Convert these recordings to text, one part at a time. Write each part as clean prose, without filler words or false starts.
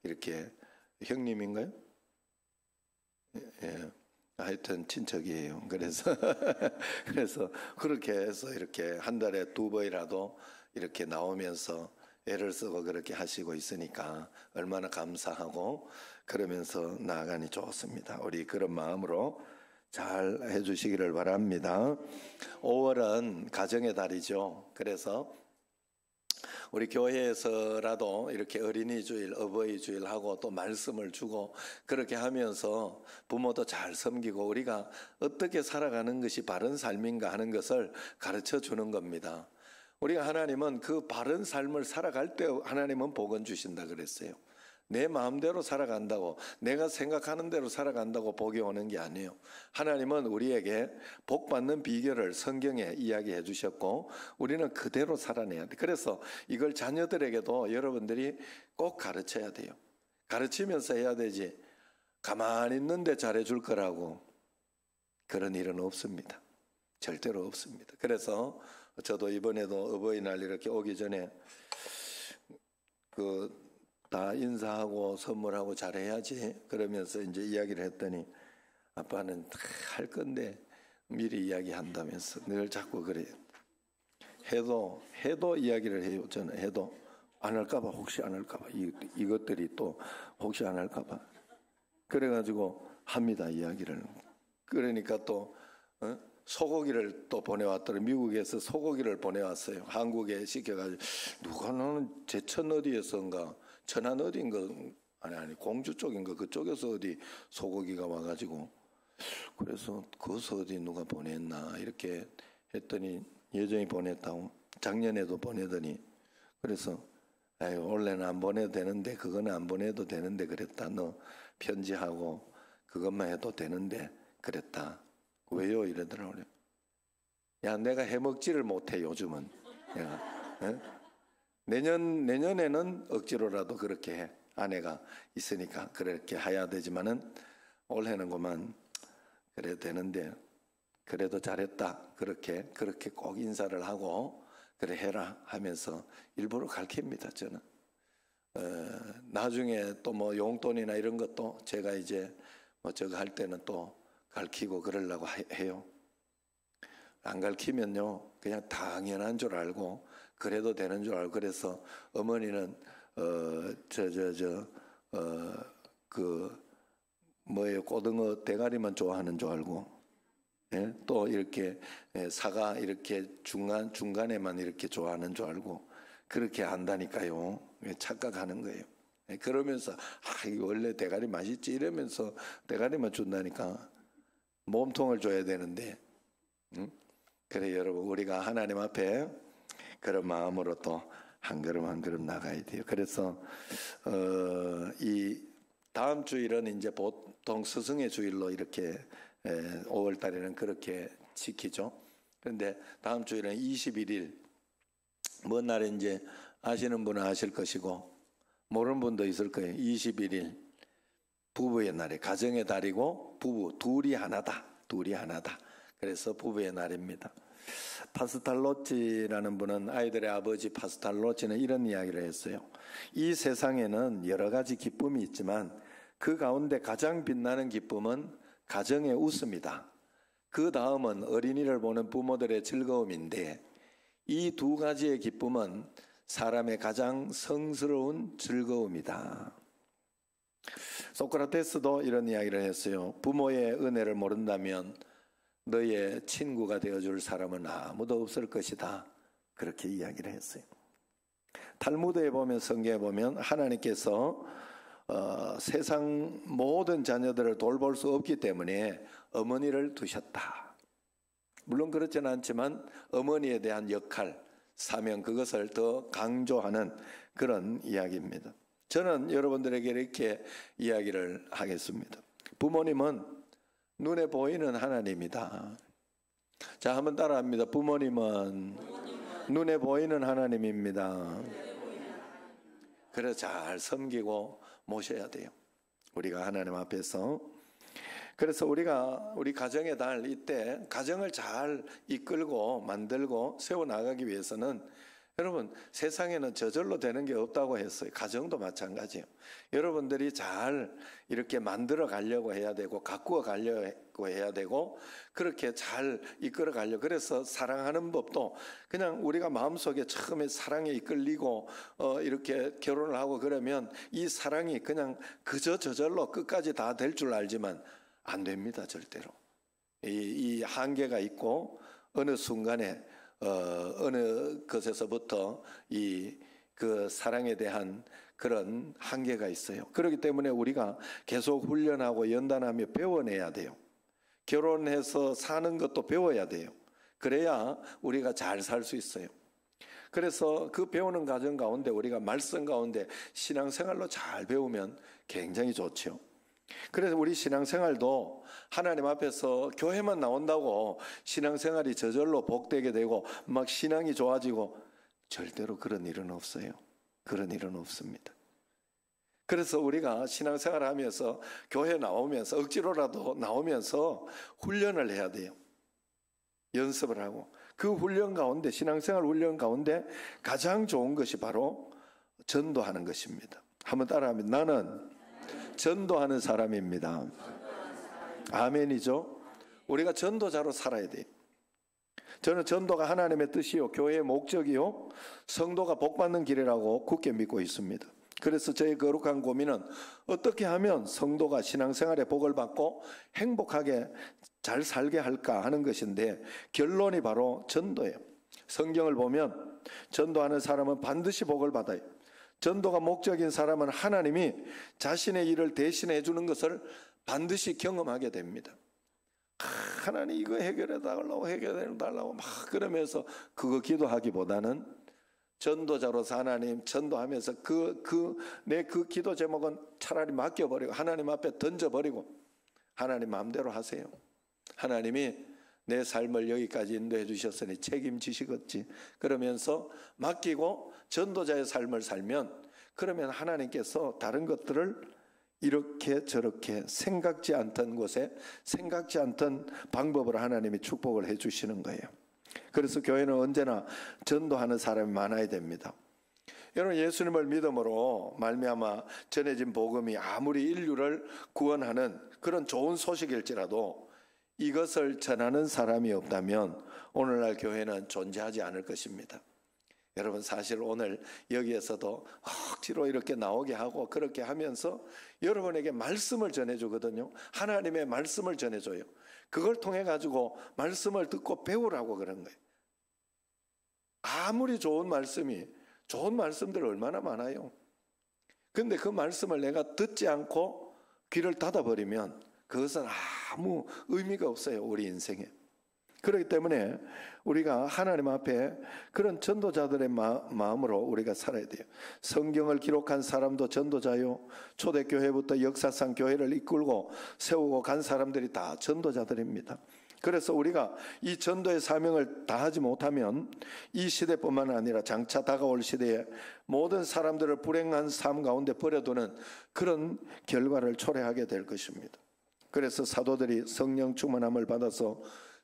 이렇게 형님인가요? 예. 하여튼 친척이에요. 그래서 그래서 그렇게 해서 이렇게 한 달에 2번이라도 이렇게 나오면서 애를 쓰고 그렇게 하시고 있으니까 얼마나 감사하고 그러면서 나아가니 좋습니다. 우리 그런 마음으로 잘 해주시기를 바랍니다. 5월은 가정의 달이죠. 그래서 우리 교회에서라도 이렇게 어린이 주일, 어버이 주일 하고 또 말씀을 주고 그렇게 하면서 부모도 잘 섬기고 우리가 어떻게 살아가는 것이 바른 삶인가 하는 것을 가르쳐 주는 겁니다. 우리가 하나님은 그 바른 삶을 살아갈 때 하나님은 복은 주신다 그랬어요. 내 마음대로 살아간다고, 내가 생각하는 대로 살아간다고 복이 오는 게 아니에요. 하나님은 우리에게 복 받는 비결을 성경에 이야기해 주셨고 우리는 그대로 살아내야 돼. 그래서 이걸 자녀들에게도 여러분들이 꼭 가르쳐야 돼요. 가르치면서 해야 되지 가만히 있는데 잘해 줄 거라고 그런 일은 없습니다. 절대로 없습니다. 그래서 저도 이번에도 어버이날 이렇게 오기 전에 다 인사하고 선물하고 잘해야지 그러면서 이제 이야기를 했더니 아빠는 할 건데 미리 이야기한다면서 늘 자꾸 그래요. 해도 이야기를 해요. 저는 해도 안 할까봐, 혹시 안 할까봐, 이것들이 또 혹시 안 할까봐 그래가지고 합니다, 이야기를. 그러니까 또 소고기를 또 보내왔더니 미국에서 소고기를 보내왔어요. 한국에 시켜가지고 누가 너는 제천 어디에선가 천안 어딘가 아니 공주 쪽인가 그쪽에서 어디 소고기가 와가지고 그래서 거기서 어디 누가 보냈나 이렇게 했더니 여정이 보냈다고. 작년에도 보내더니 그래서 아유 원래는 안 보내도 되는데 그거는 안 보내도 되는데 그랬다. 너 편지하고 그것만 해도 되는데 그랬다. 왜요? 이러더라고요. 야 내가 해먹지를 못해 요즘은. 내년에는 억지로라도 그렇게 해. 아내가 있으니까 그렇게 해야 되지만은 올해는 그만 그래도 되는데 그래도 잘했다. 그렇게 꼭 인사를 하고 그래 해라 하면서 일부러 가르칩니다. 저는 나중에 또 뭐 용돈이나 이런 것도 제가 이제 뭐 저거 할 때는 또 가르치고 그러려고 해요. 안 가르치면요 그냥 당연한 줄 알고 그래도 되는 줄 알고 그래서 어머니는 뭐예요 고등어 대가리만 좋아하는 줄 알고 예? 또 이렇게 사과 이렇게 중간에만 이렇게 좋아하는 줄 알고 그렇게 한다니까요. 착각하는 거예요. 그러면서 이거 원래 대가리 맛있지 이러면서 대가리만 준다니까 몸통을 줘야 되는데 그래 여러분 우리가 하나님 앞에 그런 마음으로 또 한 걸음 한 걸음 나가야 돼요. 그래서 이 다음 주일은 이제 보통 스승의 주일로 이렇게 5월 달에는 그렇게 지키죠. 그런데 다음 주일은 21일 먼 날인지 아시는 분은 아실 것이고 모르는 분도 있을 거예요. 21일 부부의 날에 가정의 달이고 부부 둘이 하나다. 그래서 부부의 날입니다. 파스탈로치라는 분은 아이들의 아버지 파스탈로치는 이런 이야기를 했어요. 이 세상에는 여러 가지 기쁨이 있지만 그 가운데 가장 빛나는 기쁨은 가정의 웃음이다. 그 다음은 어린이를 보는 부모들의 즐거움인데 이 두 가지의 기쁨은 사람의 가장 성스러운 즐거움이다. 소크라테스도 이런 이야기를 했어요. 부모의 은혜를 모른다면 너의 친구가 되어줄 사람은 아무도 없을 것이다. 그렇게 이야기를 했어요. 탈무드에 보면 성경에 보면 하나님께서 세상 모든 자녀들을 돌볼 수 없기 때문에 어머니를 두셨다. 물론 그렇지는 않지만 어머니에 대한 역할, 사명 그것을 더 강조하는 그런 이야기입니다. 저는 여러분들에게 이렇게 이야기를 하겠습니다. 부모님은 눈에 보이는 하나님이다. 자, 한번 따라합니다. 부모님은 눈에 보이는 하나님입니다. 그래서 잘 섬기고 모셔야 돼요. 우리가 하나님 앞에서. 그래서 우리가 우리 가정의 달 이때 가정을 잘 이끌고 만들고 세워나가기 위해서는 여러분, 세상에는 저절로 되는 게 없다고 했어요. 가정도 마찬가지예요. 여러분들이 잘 이렇게 만들어 가려고 해야 되고 가꾸어 가려고 해야 되고 그렇게 잘 이끌어 가려고. 그래서 사랑하는 법도 그냥 우리가 마음속에 처음에 사랑에 이끌리고 이렇게 결혼을 하고 그러면 이 사랑이 그냥 그저 저절로 끝까지 다 될 줄 알지만 안 됩니다. 절대로. 이 한계가 있고 어느 순간에 어느 것에서부터 그 사랑에 대한 그런 한계가 있어요. 그렇기 때문에 우리가 계속 훈련하고 연단하며 배워내야 돼요. 결혼해서 사는 것도 배워야 돼요. 그래야 우리가 잘 살 수 있어요. 그래서 그 배우는 과정 가운데 우리가 말씀 가운데 신앙생활로 잘 배우면 굉장히 좋죠. 그래서 우리 신앙생활도 하나님 앞에서 교회만 나온다고 신앙생활이 저절로 복되게 되고 막 신앙이 좋아지고 절대로 그런 일은 없어요. 그런 일은 없습니다. 그래서 우리가 신앙생활을 하면서 교회 나오면서 억지로라도 나오면서 훈련을 해야 돼요. 연습을 하고 그 훈련 가운데 신앙생활 훈련 가운데 가장 좋은 것이 바로 전도하는 것입니다. 한번 따라하면 나는 전도하는 사람입니다. 아멘이죠. 우리가 전도자로 살아야 돼요. 저는 전도가 하나님의 뜻이요 교회의 목적이요 성도가 복받는 길이라고 굳게 믿고 있습니다. 그래서 저의 거룩한 고민은 어떻게 하면 성도가 신앙생활에 복을 받고 행복하게 잘 살게 할까 하는 것인데 결론이 바로 전도예요. 성경을 보면 전도하는 사람은 반드시 복을 받아요. 전도가 목적인 사람은 하나님이 자신의 일을 대신해 주는 것을 반드시 경험하게 됩니다. 하나님 이거 해결해 달라고 막 그러면서 그거 기도하기보다는 전도자로서 하나님 전도하면서 내 그 기도 제목은 차라리 맡겨버리고 하나님 앞에 던져버리고 하나님 마음대로 하세요. 하나님이 내 삶을 여기까지 인도해 주셨으니 책임지시겠지. 그러면서 맡기고 전도자의 삶을 살면 그러면 하나님께서 다른 것들을 이렇게 저렇게 생각지 않던 곳에 생각지 않던 방법으로 하나님이 축복을 해 주시는 거예요. 그래서 교회는 언제나 전도하는 사람이 많아야 됩니다. 여러분 예수님을 믿음으로 말미암아 전해진 복음이 아무리 인류를 구원하는 그런 좋은 소식일지라도 이것을 전하는 사람이 없다면 오늘날 교회는 존재하지 않을 것입니다. 여러분 사실 오늘 여기에서도 억지로 이렇게 나오게 하고 그렇게 하면서 여러분에게 말씀을 전해주거든요. 하나님의 말씀을 전해줘요. 그걸 통해 가지고 말씀을 듣고 배우라고 그런 거예요. 아무리 좋은 말씀들 얼마나 많아요. 근데 그 말씀을 내가 듣지 않고 귀를 닫아버리면 그것은 아무 의미가 없어요. 우리 인생에. 그렇기 때문에 우리가 하나님 앞에 그런 전도자들의 마음으로 우리가 살아야 돼요. 성경을 기록한 사람도 전도자요. 초대교회부터 역사상 교회를 이끌고 세우고 간 사람들이 다 전도자들입니다. 그래서 우리가 이 전도의 사명을 다하지 못하면 이 시대뿐만 아니라 장차 다가올 시대에 모든 사람들을 불행한 삶 가운데 버려두는 그런 결과를 초래하게 될 것입니다. 그래서 사도들이 성령 충만함을 받아서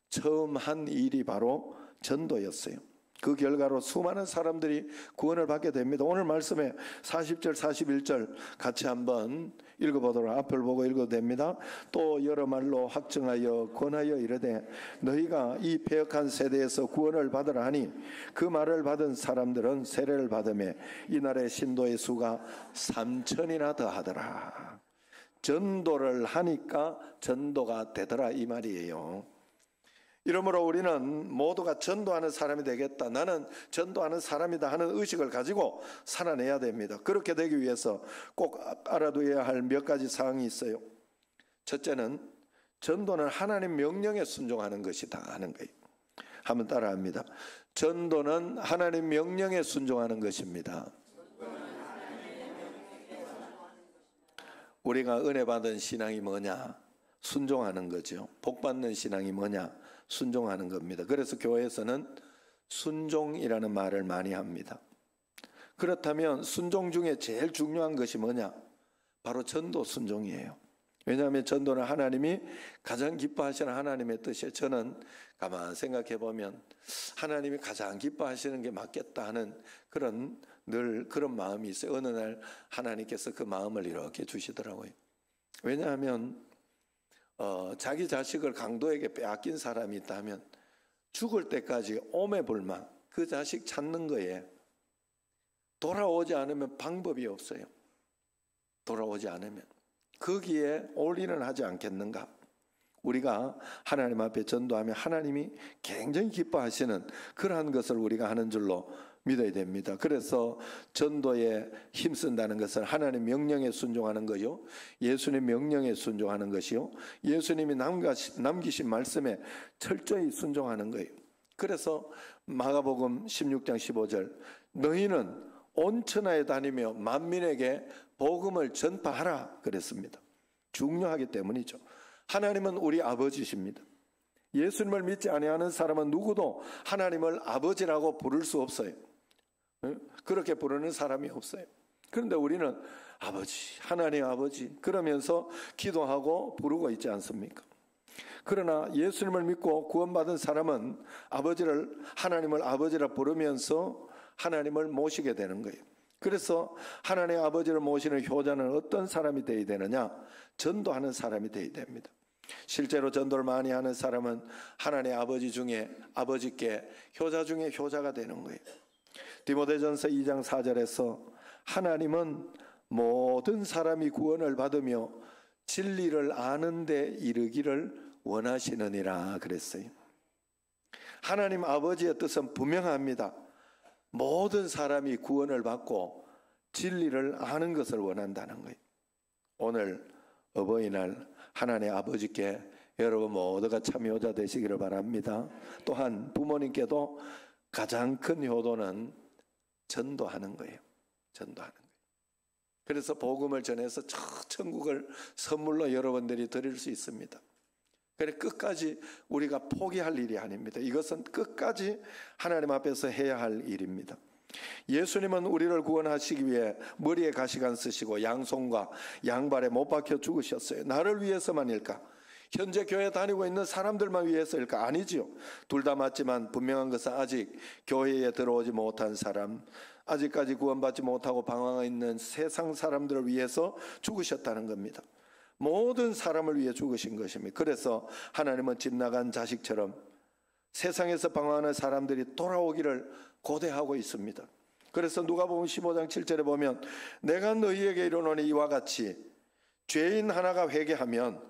처음 한 일이 바로 전도였어요. 그 결과로 수많은 사람들이 구원을 받게 됩니다. 오늘 말씀에 40절 41절 같이 한번 읽어보도록 앞을 보고 읽어도 됩니다. 또 여러 말로 확증하여 권하여 이르되 너희가 이 패역한 세대에서 구원을 받으라 하니 그 말을 받은 사람들은 세례를 받으며 이날의 신도의 수가 3,000이나 더하더라. 전도를 하니까 전도가 되더라 이 말이에요. 이러므로 우리는 모두가 전도하는 사람이 되겠다. 나는 전도하는 사람이다 하는 의식을 가지고 살아내야 됩니다. 그렇게 되기 위해서 꼭 알아둬야 할 몇 가지 사항이 있어요. 첫째는 전도는 하나님 명령에 순종하는 것이다 하는 거예요. 한번 따라합니다. 전도는 하나님 명령에 순종하는 것입니다. 우리가 은혜 받은 신앙이 뭐냐? 순종하는 거죠. 복 받는 신앙이 뭐냐? 순종하는 겁니다. 그래서 교회에서는 순종이라는 말을 많이 합니다. 그렇다면 순종 중에 제일 중요한 것이 뭐냐? 바로 전도 순종이에요. 왜냐하면 전도는 하나님이 가장 기뻐하시는 하나님의 뜻이에요. 저는 가만 생각해 보면 하나님이 가장 기뻐하시는 게 맞겠다 하는 늘 그런 마음이 있어요. 어느 날 하나님께서 그 마음을 이렇게 주시더라고요. 왜냐하면 자기 자식을 강도에게 빼앗긴 사람이 있다면 죽을 때까지 오매불망 그 자식 찾는 거에 돌아오지 않으면 방법이 없어요. 돌아오지 않으면 거기에 올인을 하지 않겠는가? 우리가 하나님 앞에 전도하면 하나님이 굉장히 기뻐하시는 그러한 것을 우리가 하는 줄로 믿어야 됩니다. 그래서 전도에 힘쓴다는 것은 하나님 명령에 순종하는 거요, 예수님 명령에 순종하는 것이요, 예수님이 남기신 말씀에 철저히 순종하는 거예요. 그래서 마가복음 16장 15절 너희는 온 천하에 다니며 만민에게 복음을 전파하라 그랬습니다. 중요하기 때문이죠. 하나님은 우리 아버지십니다. 예수님을 믿지 아니하는 사람은 누구도 하나님을 아버지라고 부를 수 없어요. 그렇게 부르는 사람이 없어요. 그런데 우리는 아버지, 하나님 아버지 그러면서 기도하고 부르고 있지 않습니까? 그러나 예수님을 믿고 구원받은 사람은 하나님을 아버지라 부르면서 하나님을 모시게 되는 거예요. 그래서 하나님 아버지를 모시는 효자는 어떤 사람이 되어야 되느냐? 전도하는 사람이 되어야 됩니다. 실제로 전도를 많이 하는 사람은 하나님 아버지께 효자 중에 효자가 되는 거예요. 디모데전서 2장 4절에서 하나님은 모든 사람이 구원을 받으며 진리를 아는 데 이르기를 원하시느니라 그랬어요. 하나님 아버지의 뜻은 분명합니다. 모든 사람이 구원을 받고 진리를 아는 것을 원한다는 거예요. 오늘 어버이날 하나님 아버지께 여러분 모두가 참 효자 되시기를 바랍니다. 또한 부모님께도 가장 큰 효도는 전도하는 거예요. 전도하는 거예요. 그래서 복음을 전해서 천국을 선물로 여러분들이 드릴 수 있습니다. 그래 끝까지 우리가 포기할 일이 아닙니다. 이것은 끝까지 하나님 앞에서 해야 할 일입니다. 예수님은 우리를 구원하시기 위해 머리에 가시관 쓰시고 양손과 양발에 못 박혀 죽으셨어요. 나를 위해서만일까? 현재 교회 다니고 있는 사람들만 위해서일까? 아니지요. 둘 다 맞지만 분명한 것은 아직 교회에 들어오지 못한 사람, 아직까지 구원받지 못하고 방황해 있는 세상 사람들을 위해서 죽으셨다는 겁니다. 모든 사람을 위해 죽으신 것입니다. 그래서 하나님은 집 나간 자식처럼 세상에서 방황하는 사람들이 돌아오기를 고대하고 있습니다. 그래서 누가복음 15장 7절에 보면 내가 너희에게 이르노니 이와 같이 죄인 하나가 회개하면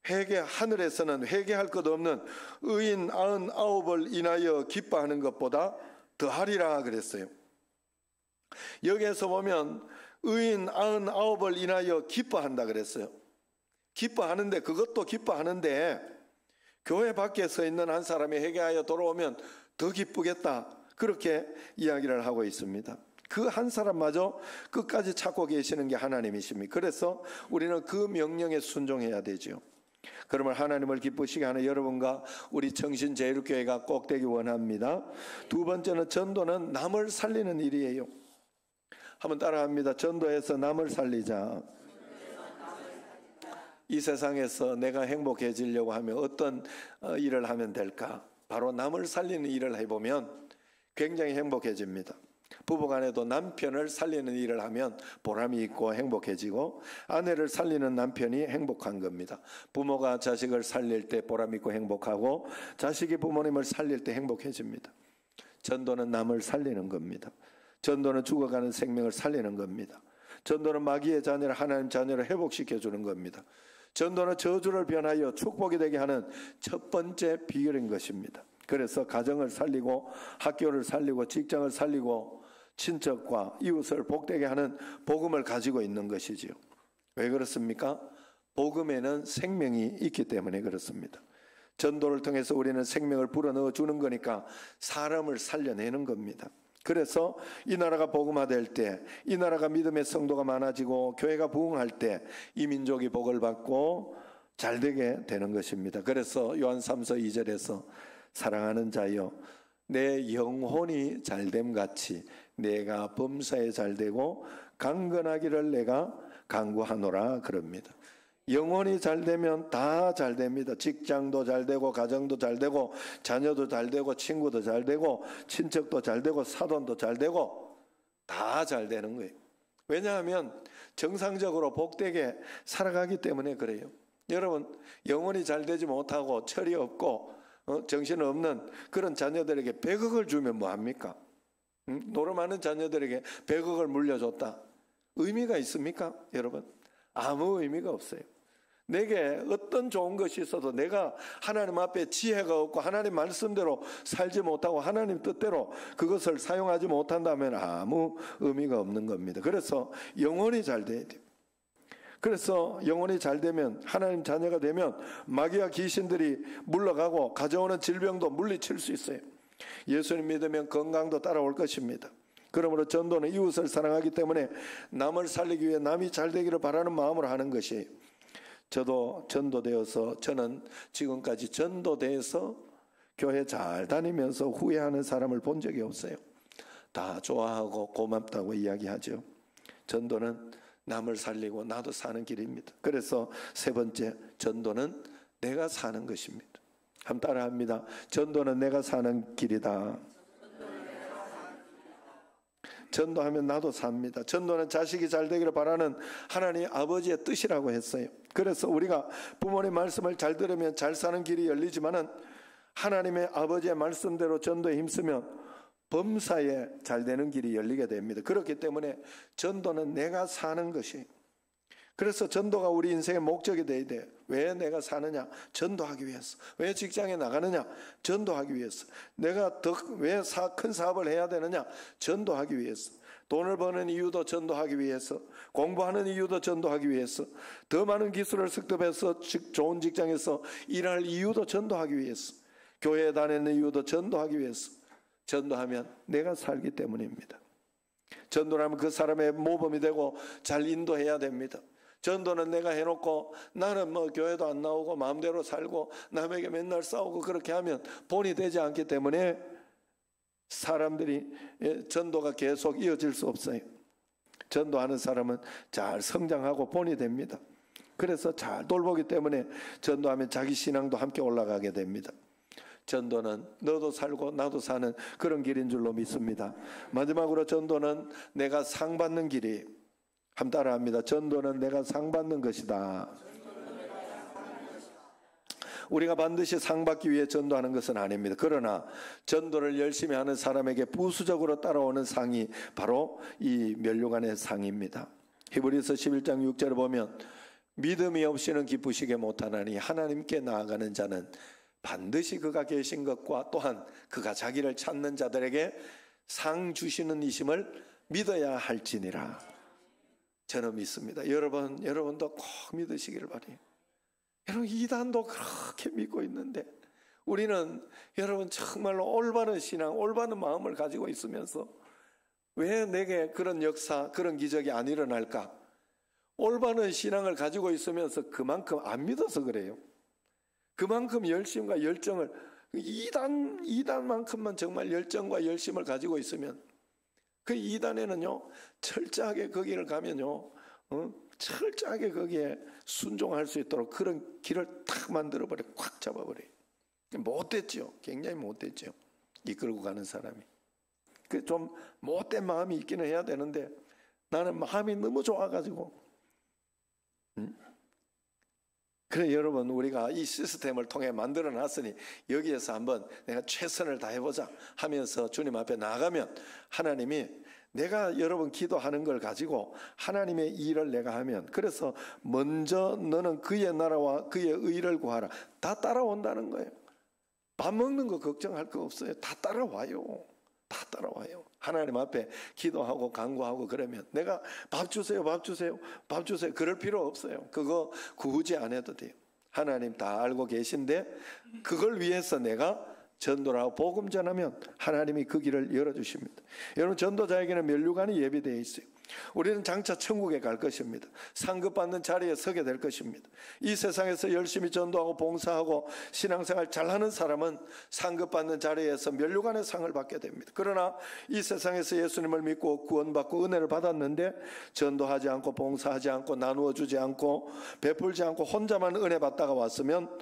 하늘에서는 회개할 것 없는 의인 99을 인하여 기뻐하는 것보다 더하리라 그랬어요. 여기에서 보면 의인 99을 인하여 기뻐한다 그랬어요. 기뻐하는데 그것도 기뻐하는데 교회 밖에 서 있는 한 사람이 회개하여 돌아오면 더 기쁘겠다. 그렇게 이야기를 하고 있습니다. 그 한 사람마저 끝까지 찾고 계시는 게 하나님이십니다. 그래서 우리는 그 명령에 순종해야 되죠. 그러면 하나님을 기쁘시게 하는 여러분과 우리 청신제일교회가 꼭 되기 원합니다. 두 번째는 전도는 남을 살리는 일이에요. 한번 따라합니다. 전도해서 남을 살리자. 이 세상에서 내가 행복해지려고 하면 어떤 일을 하면 될까? 바로 남을 살리는 일을 해보면 굉장히 행복해집니다. 부부간에도 남편을 살리는 일을 하면 보람이 있고 행복해지고 아내를 살리는 남편이 행복한 겁니다. 부모가 자식을 살릴 때 보람 있고 행복하고 자식이 부모님을 살릴 때 행복해집니다. 전도는 남을 살리는 겁니다. 전도는 죽어가는 생명을 살리는 겁니다. 전도는 마귀의 자녀를 하나님 자녀를 회복시켜 주는 겁니다. 전도는 저주를 변하여 축복이 되게 하는 첫 번째 비결인 것입니다. 그래서 가정을 살리고 학교를 살리고 직장을 살리고 친척과 이웃을 복되게 하는 복음을 가지고 있는 것이지요. 왜 그렇습니까? 복음에는 생명이 있기 때문에 그렇습니다. 전도를 통해서 우리는 생명을 불어넣어 주는 거니까 사람을 살려내는 겁니다. 그래서 이 나라가 복음화될 때, 이 나라가 믿음의 성도가 많아지고 교회가 부흥할 때 이 민족이 복을 받고 잘되게 되는 것입니다. 그래서 요한 3서 2절에서 사랑하는 자여 내 영혼이 잘됨 같이 내가 범사에 잘되고 강건하기를 내가 간구하노라 그럽니다. 영혼이 잘 되면 다 잘 됩니다. 직장도 잘 되고 가정도 잘 되고 자녀도 잘 되고 친구도 잘 되고 친척도 잘 되고 사돈도 잘 되고 다 잘 되는 거예요. 왜냐하면 정상적으로 복되게 살아가기 때문에 그래요. 여러분, 영혼이 잘 되지 못하고 철이 없고 정신 없는 그런 자녀들에게 100억을 주면 뭐합니까? 노름하는 자녀들에게 100억을 물려줬다. 의미가 있습니까? 여러분, 아무 의미가 없어요. 내게 어떤 좋은 것이 있어도 내가 하나님 앞에 지혜가 없고 하나님 말씀대로 살지 못하고 하나님 뜻대로 그것을 사용하지 못한다면 아무 의미가 없는 겁니다. 그래서 영혼이 잘 돼야 돼요. 그래서 영혼이 잘 되면, 하나님 자녀가 되면 마귀와 귀신들이 물러가고 가져오는 질병도 물리칠 수 있어요. 예수님 믿으면 건강도 따라올 것입니다. 그러므로 전도는 이웃을 사랑하기 때문에 남을 살리기 위해 남이 잘 되기를 바라는 마음으로 하는 것이에요. 저도 전도되어서, 저는 지금까지 전도돼서 교회 잘 다니면서 후회하는 사람을 본 적이 없어요. 다 좋아하고 고맙다고 이야기하죠. 전도는 남을 살리고 나도 사는 길입니다. 그래서 세 번째, 전도는 내가 사는 것입니다. 한번 따라합니다. 전도는 내가 사는 길이다. 전도하면 나도 삽니다. 전도는 자식이 잘 되기를 바라는 하나님 아버지의 뜻이라고 했어요. 그래서 우리가 부모님 말씀을 잘 들으면 잘 사는 길이 열리지만은 하나님의 아버지의 말씀대로 전도에 힘쓰면 범사에 잘 되는 길이 열리게 됩니다. 그렇기 때문에 전도는 내가 사는 것이, 그래서 전도가 우리 인생의 목적이 돼야 돼요. 왜 내가 사느냐? 전도하기 위해서. 왜 직장에 나가느냐? 전도하기 위해서. 내가 더 왜 큰 사업을 해야 되느냐? 전도하기 위해서. 돈을 버는 이유도 전도하기 위해서, 공부하는 이유도 전도하기 위해서, 더 많은 기술을 습득해서 좋은 직장에서 일할 이유도 전도하기 위해서, 교회에 다니는 이유도 전도하기 위해서. 전도하면 내가 살기 때문입니다. 전도라면 그 사람의 모범이 되고 잘 인도해야 됩니다. 전도는 내가 해놓고 나는 뭐 교회도 안 나오고 마음대로 살고 남에게 맨날 싸우고 그렇게 하면 본이 되지 않기 때문에 사람들이 전도가 계속 이어질 수 없어요. 전도하는 사람은 잘 성장하고 본이 됩니다. 그래서 잘 돌보기 때문에 전도하면 자기 신앙도 함께 올라가게 됩니다. 전도는 너도 살고 나도 사는 그런 길인 줄로 믿습니다. 마지막으로 전도는 내가 상 받는 길이, 한번 따라합니다. 전도는 내가 상 받는 것이다. 우리가 반드시 상 받기 위해 전도하는 것은 아닙니다. 그러나 전도를 열심히 하는 사람에게 부수적으로 따라오는 상이 바로 이 면류관의 상입니다. 히브리서 11장 6절을 보면 믿음이 없이는 기쁘시게 못하나니 하나님께 나아가는 자는 반드시 그가 계신 것과 또한 그가 자기를 찾는 자들에게 상 주시는 이심을 믿어야 할지니라. 저는 믿습니다. 여러분도 꼭 믿으시기를 바라요. 여러분, 이단도 그렇게 믿고 있는데 우리는 여러분 정말로 올바른 신앙, 올바른 마음을 가지고 있으면서 왜 내게 그런 역사, 그런 기적이 안 일어날까? 올바른 신앙을 가지고 있으면서 그만큼 안 믿어서 그래요. 그만큼 열심과 열정을, 이단만큼만 정말 열정과 열심을 가지고 있으면 그 이단에는요 철저하게 거기를 가면요 철저하게 거기에 순종할 수 있도록 그런 길을 탁 만들어버려, 꽉 잡아버려요. 못됐죠. 굉장히 못됐죠. 이끌고 가는 사람이. 그 좀 못된 마음이 있기는 해야 되는데 나는 마음이 너무 좋아가지고 그래, 여러분, 우리가 이 시스템을 통해 만들어 놨으니 여기에서 한번 내가 최선을 다해보자 하면서 주님 앞에 나가면 하나님이, 내가 여러분 기도하는 걸 가지고 하나님의 일을 내가 하면, 그래서 먼저 너는 그의 나라와 그의 의를 구하라, 다 따라온다는 거예요. 밥 먹는 거 걱정할 거 없어요. 다 따라와요. 다 따라와요. 하나님 앞에 기도하고 간구하고 그러면 내가 밥 주세요, 밥 주세요, 밥 주세요 그럴 필요 없어요. 그거 구우지 안 해도 돼요. 하나님 다 알고 계신데 그걸 위해서 내가 전도를 하고 복음 전하면 하나님이 그 길을 열어주십니다. 여러분, 전도자에게는 면류관이 예비되어 있어요. 우리는 장차 천국에 갈 것입니다. 상급받는 자리에 서게 될 것입니다. 이 세상에서 열심히 전도하고 봉사하고 신앙생활 잘하는 사람은 상급받는 자리에서 면류관의 상을 받게 됩니다. 그러나 이 세상에서 예수님을 믿고 구원받고 은혜를 받았는데 전도하지 않고 봉사하지 않고 나누어 주지 않고 베풀지 않고 혼자만 은혜 받다가 왔으면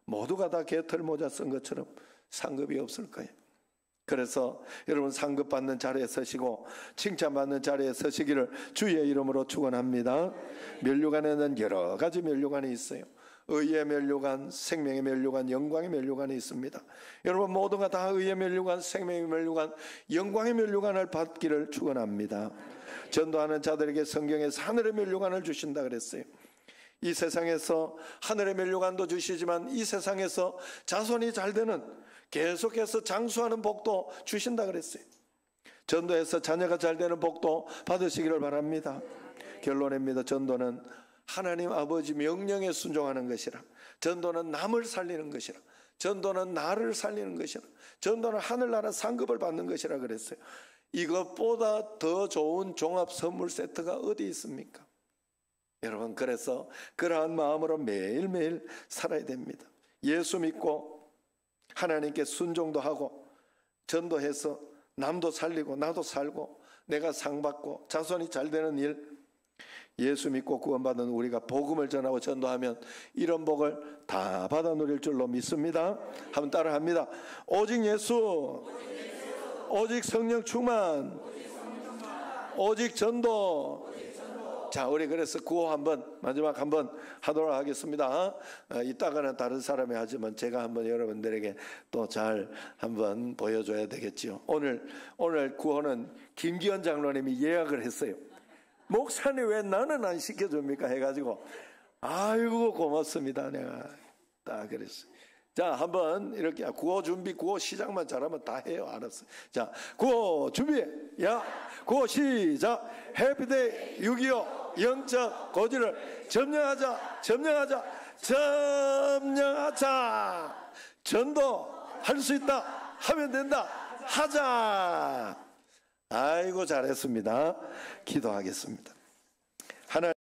모두가 다 개털 모자 쓴 것처럼 상급이 없을 거예요. 그래서 여러분 상급받는 자리에 서시고 칭찬받는 자리에 서시기를 주의 이름으로 축원합니다. 면류관에는 여러 가지 면류관이 있어요. 의의 면류관, 생명의 면류관, 영광의 면류관이 있습니다. 여러분 모두가 다 의의 면류관, 생명의 면류관, 영광의 면류관을 받기를 축원합니다. 전도하는 자들에게 성경에서 하늘의 면류관을 주신다 그랬어요. 이 세상에서 하늘의 면류관도 주시지만 이 세상에서 자손이 잘 되는 계속해서 장수하는 복도 주신다 그랬어요. 전도해서 자녀가 잘 되는 복도 받으시기를 바랍니다. 결론입니다. 전도는 하나님 아버지 명령에 순종하는 것이라. 전도는 남을 살리는 것이라. 전도는 나를 살리는 것이라. 전도는 하늘나라 상급을 받는 것이라 그랬어요. 이것보다 더 좋은 종합 선물 세트가 어디 있습니까? 여러분, 그래서 그러한 마음으로 매일매일 살아야 됩니다. 예수 믿고 하나님께 순종도 하고 전도해서 남도 살리고 나도 살고 내가 상 받고 자손이 잘 되는 일, 예수 믿고 구원받은 우리가 복음을 전하고 전도하면 이런 복을 다 받아 누릴 줄로 믿습니다. 한번 따라 합니다. 오직 예수, 오직 성령 충만, 오직 전도. 자, 우리 그래서 구호 한번 마지막 한번 하도록 하겠습니다. 이따가는 다른 사람이 하지만 제가 한번 여러분들에게 또 잘 한번 보여줘야 되겠지요. 오늘 구호는 김기현 장로님이 예약을 했어요. 목사님 왜 나는 안 시켜줍니까 해가지고 아이고 고맙습니다. 내가 딱 그랬어요. 자, 한번 이렇게 구호 준비, 구호 시작만 잘하면 다 해요. 알았어요. 자, 구호 준비. 야, 구호 시작. 해피데이 6.25 영적 고지를 점령하자. 전도 할 수 있다. 하면 된다. 하자. 아이고 잘했습니다. 기도하겠습니다. 하나님